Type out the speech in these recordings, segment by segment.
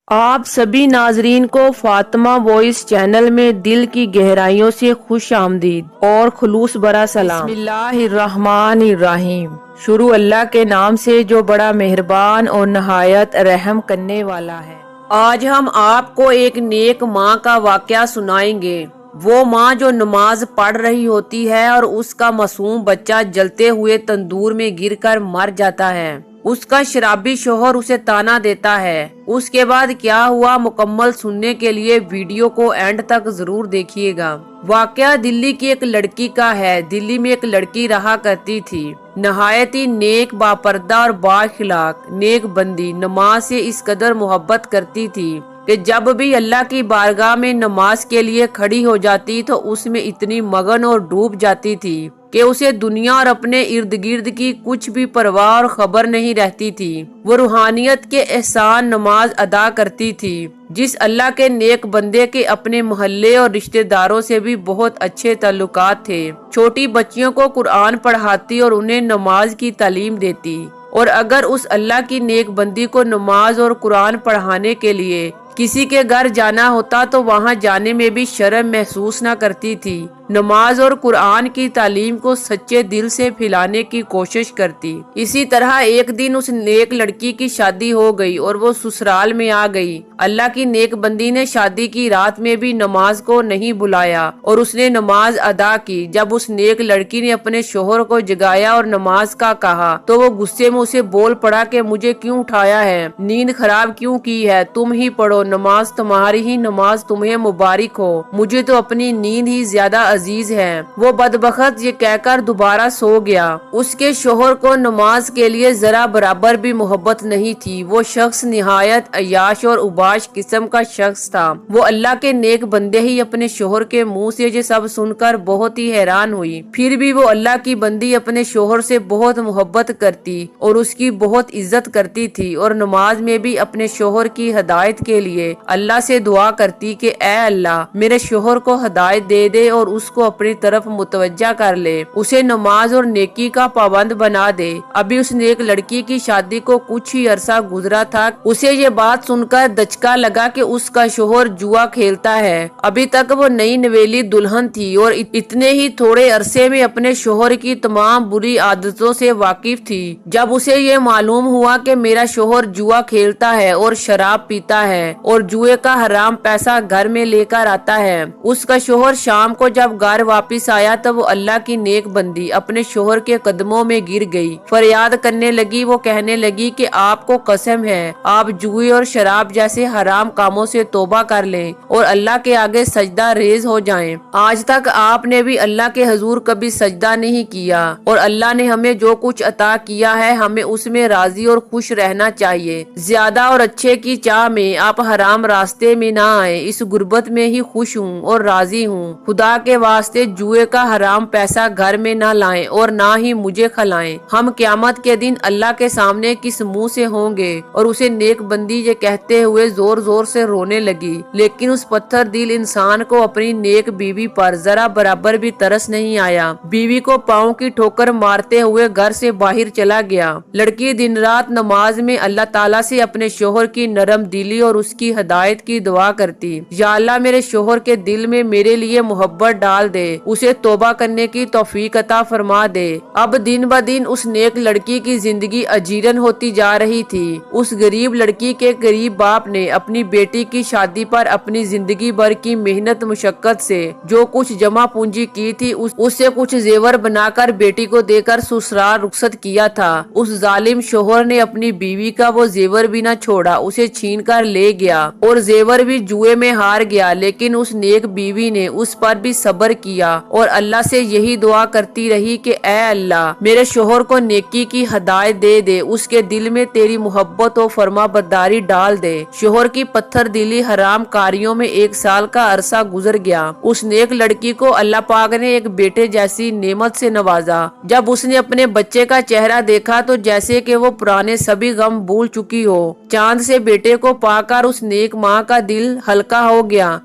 آپ سبھی ناظرین کو فاطمہ وائس چینل میں دل کی گہرائیوں سے خوش آمدید اور خلوص برا سلام۔ بسم اللہ الرحمن الرحیم۔ شروع اللہ کے نام سے جو بڑا مہربان اور نہایت رحم کرنے والا ہے۔ آج ہم آپ کو ایک نیک ماں کا واقعہ سنائیں گے۔ وہ ماں جو نماز پڑھ رہی ہوتی ہے اور اس کا معصوم بچہ جلتے ہوئے تندور میں گر کر مر جاتا ہے۔ اس کا شرابی شوہر اسے تانا دیتا ہے۔ اس کے بعد کیا ہوا، مکمل سننے کے لیے ویڈیو کو اینڈ تک ضرور دیکھیے گا۔ واقعہ دلی کی ایک لڑکی کا ہے۔ دلی میں ایک لڑکی رہا کرتی تھی، نہایت ہی نیک، باپردہ اور بااخلاق، نیک بندی، نماز سے اس قدر محبت کرتی تھی کہ جب بھی اللہ کی بارگاہ میں نماز کے لیے کھڑی ہو جاتی تو اس میں اتنی مگن اور ڈوب جاتی تھی کہ اسے دنیا اور اپنے ارد گرد کی کچھ بھی پرواہ اور خبر نہیں رہتی تھی۔ وہ روحانیت کے احسان نماز ادا کرتی تھی۔ جس اللہ کے نیک بندے کے اپنے محلے اور رشتہ داروں سے بھی بہت اچھے تعلقات تھے۔ چھوٹی بچیوں کو قرآن پڑھاتی اور انہیں نماز کی تعلیم دیتی، اور اگر اس اللہ کی نیک بندی کو نماز اور قرآن پڑھانے کے لیے کسی کے گھر جانا ہوتا تو وہاں جانے میں بھی شرم محسوس نہ کرتی تھی۔ نماز اور قرآن کی تعلیم کو سچے دل سے پھیلانے کی کوشش کرتی۔ اسی طرح ایک دن اس نیک لڑکی کی شادی ہو گئی اور وہ سسرال میں آ گئی۔ اللہ کی نیک بندی نے شادی کی رات میں بھی نماز کو نہیں بلایا اور اس نے نماز ادا کی۔ جب اس نیک لڑکی نے اپنے شوہر کو جگایا اور نماز کا کہا تو وہ غصے میں اسے بول پڑا کہ مجھے کیوں اٹھایا ہے، نیند خراب کیوں کی ہے، تم ہی پڑھو، نماز تمہاری ہی نماز تمہیں مبارک ہو، مجھے تو اپنی نیند ہی زیادہ عزیز ہے۔ وہ بدبخت یہ کہہ کر دوبارہ سو گیا۔ اس کے شوہر کو نماز کے لیے ذرا برابر بھی محبت نہیں تھی۔ وہ شخص نہایت عیاش اور اوباش قسم کا شخص تھا۔ وہ اللہ کے نیک بندے ہی اپنے شوہر کے منہ سے یہ سب سن کر بہت ہی حیران ہوئی۔ پھر بھی وہ اللہ کی بندی اپنے شوہر سے بہت محبت کرتی اور اس کی بہت عزت کرتی تھی، اور نماز میں بھی اپنے شوہر کی ہدایت کے لیے اللہ سے دعا کرتی کہ اے اللہ میرے شوہر کو ہدایت دے دے اور اس کو اپنی طرف متوجہ کر لے، اسے نماز اور نیکی کا پابند بنا دے۔ ابھی اس نیک لڑکی کی شادی کو کچھ ہی عرصہ گزرا تھا، اسے یہ بات سن کر دھچکا لگا کہ اس کا شوہر جوا کھیلتا ہے۔ ابھی تک وہ نئی نویلی دلہن تھی اور اتنے ہی تھوڑے عرصے میں اپنے شوہر کی تمام بری عادتوں سے واقف تھی۔ جب اسے یہ معلوم ہوا کہ میرا شوہر جوا کھیلتا ہے اور شراب پیتا ہے اور جوئے کا حرام پیسہ گھر میں لے کر آتا ہے، اس کا شوہر شام کو جب گھر واپس آیا تو وہ اللہ کی نیک بندی اپنے شوہر کے قدموں میں گر گئی، فریاد کرنے لگی۔ وہ کہنے لگی کہ آپ کو قسم ہے آپ جوئے اور شراب جیسے حرام کاموں سے توبہ کر لیں اور اللہ کے آگے سجدہ ریز ہو جائیں۔ آج تک آپ نے بھی اللہ کے حضور کبھی سجدہ نہیں کیا، اور اللہ نے ہمیں جو کچھ عطا کیا ہے ہمیں اس میں راضی اور خوش رہنا چاہیے۔ زیادہ اور اچھے کی چاہ میں آپ حرام راستے میں نہ آئیں، اس غربت میں ہی خوش ہوں اور راضی ہوں۔ خدا کے واسطے جوئے کا حرام پیسہ گھر میں نہ لائیں اور نہ ہی مجھے کھلائیں۔ ہم قیامت کے دن اللہ کے سامنے کس منہ سے ہوں گے؟ اور اسے نیک بندی یہ کہتے ہوئے زور زور سے رونے لگی، لیکن اس پتھر دل انسان کو اپنی نیک بیوی پر ذرا برابر بھی ترس نہیں آیا۔ بیوی کو پاؤں کی ٹھوکر مارتے ہوئے گھر سے باہر چلا گیا۔ لڑکی دن رات نماز میں اللہ تعالیٰ سے اپنے شوہر کی نرم دلی اور اس کی ہدایت کی دعا کرتی۔ یا اللہ میرے شوہر کے دل میں میرے لیے محبت ڈال دے، اسے توبہ کرنے کی توفیق عطا فرما دے۔ اب دن بہ دن اس نیک لڑکی کی زندگی اجیرن ہوتی جا رہی تھی۔ اس غریب لڑکی کے غریب باپ نے اپنی بیٹی کی شادی پر اپنی زندگی بھر کی محنت مشقت سے جو کچھ جمع پونجی کی تھی اس سے کچھ زیور بنا کر بیٹی کو دے کر سسرال رخصت کیا تھا۔ اس ظالم شوہر نے اپنی بیوی کا وہ زیور بھی نہ چھوڑا، اسے چھین کر لے گیا اور زیور بھی جوئے میں ہار گیا۔ لیکن اس نیک بیوی نے اس پر بھی صبر کیا اور اللہ سے یہی دعا کرتی رہی کہ اے اللہ میرے شوہر کو نیکی کی ہدایت دے دے، اس کے دل میں تیری محبت و فرما برداری ڈال دے۔ شوہر کی پتھر دلی حرام کاریوں میں 1 سال کا عرصہ گزر گیا۔ اس نیک لڑکی کو اللہ پاک نے ایک بیٹے جیسی نعمت سے نوازا۔ جب اس نے اپنے بچے کا چہرہ دیکھا تو جیسے کہ وہ پرانے سبھی غم بھول چکی ہو۔ چاند سے بیٹے کو پا کر اس نیک ماں کا دل ہلکا ہو گیا۔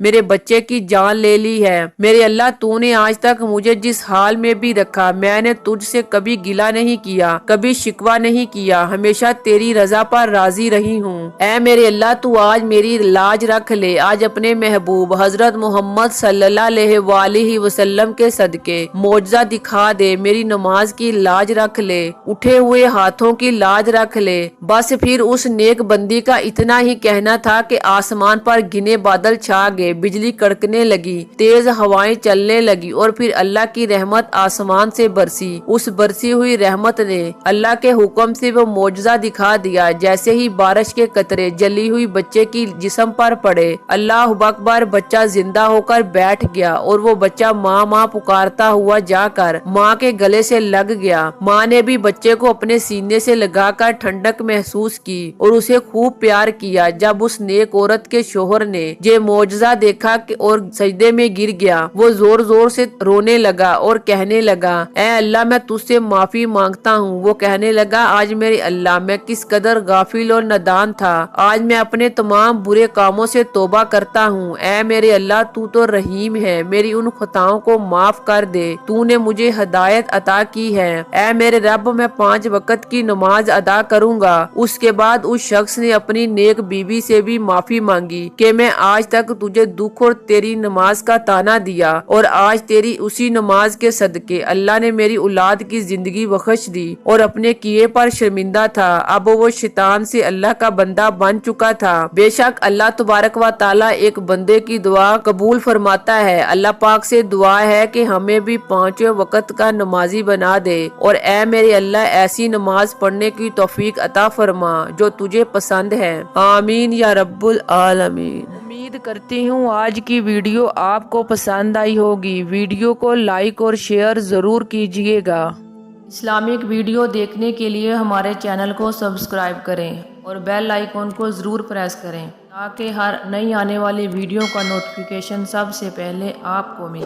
میرے بچے کی جان لے لی ہے۔ میرے اللہ تو نے آج تک مجھے جس حال میں بھی رکھا میں نے تجھ سے کبھی گلہ نہیں کیا، کبھی شکوہ نہیں کیا، ہمیشہ تیری رضا پر راضی رہی ہوں۔ اے میرے اللہ تو آج میری لاج رکھ لے، آج اپنے محبوب حضرت محمد صلی اللہ علیہ وآلہ وسلم کے صدقے معجزہ دکھا دے، میری نماز کی لاج رکھ لے، اٹھے ہوئے ہاتھوں کی لاج رکھ لے۔ بس پھر اس نیک بندی کا اتنا ہی کہنا تھا کہ آسمان پر گھنے بادل چھا گئے، بجلی کڑکنے لگی، تیز ہوائیں چلنے لگی اور پھر اللہ کی رحمت آسمان سے برسی۔ اس برسی ہوئی رحمت نے اللہ کے حکم سے وہ معجزہ دکھا دیا، جیسے ہی بارش کے قطرے جلی ہوئی بچے کی جسم پر پڑے، اللہ اکبر، بچہ زندہ ہو کر بیٹھ گیا اور وہ بچہ ماں ماں پکارتا ہوا جا کر ماں کے گلے سے لگ گیا۔ ماں نے بھی بچے کو اپنے سینے سے لگا کر ٹھنڈک محسوس کی اور اسے خوب پیار کیا۔ جب اس نیک عورت کے شوہر نے یہ معجزہ دیکھا اور سجدے میں گر گیا، وہ زور زور سے رونے لگا اور کہنے لگا، اے اللہ میں تجھ سے معافی مانگتا ہوں۔ وہ کہنے لگا، آج میرے اللہ میں کس قدر غافل اور نادان تھا، آج میں اپنے تمام برے کاموں سے توبہ کرتا ہوں۔ اے میرے اللہ تو رحیم ہے، میری ان خطاؤں کو معاف کر دے، تو نے مجھے ہدایت عطا کی ہے۔ اے میرے رب، میں 5 وقت کی نماز ادا کروں گا۔ اس کے بعد اس شخص نے اپنی نیک بیوی سے بھی معافی مانگی کہ میں آج تک تجھے دکھ اور تیری نماز کا تانا دیا، اور آج تیری اسی نماز کے صدقے اللہ نے میری اولاد کی زندگی بخش دی اور اپنے کیے پر شرمندہ تھا۔ اب وہ شیطان سے اللہ کا بندہ بن چکا تھا۔ بے شک اللہ تبارک و تعالی ایک بندے کی دعا قبول فرماتا ہے۔ اللہ پاک سے دعا ہے کہ ہمیں بھی 5 وقت کا نمازی بنا دے، اور اے میرے اللہ ایسی نماز پڑھنے کی توفیق عطا فرما جو تجھے پسند ہے۔ آمین یا رب العالمین۔ امید کرتی ہوں آج کی ویڈیو آپ کو پسند آئی ہوگی۔ ویڈیو کو لائک اور شیئر ضرور کیجیے گا۔ اسلامک ویڈیو دیکھنے کے لیے ہمارے چینل کو سبسکرائب کریں اور بیل آئیکن کو ضرور پریس کریں تاکہ ہر نئی آنے والی ویڈیو کا نوٹیفیکیشن سب سے پہلے آپ کو ملے۔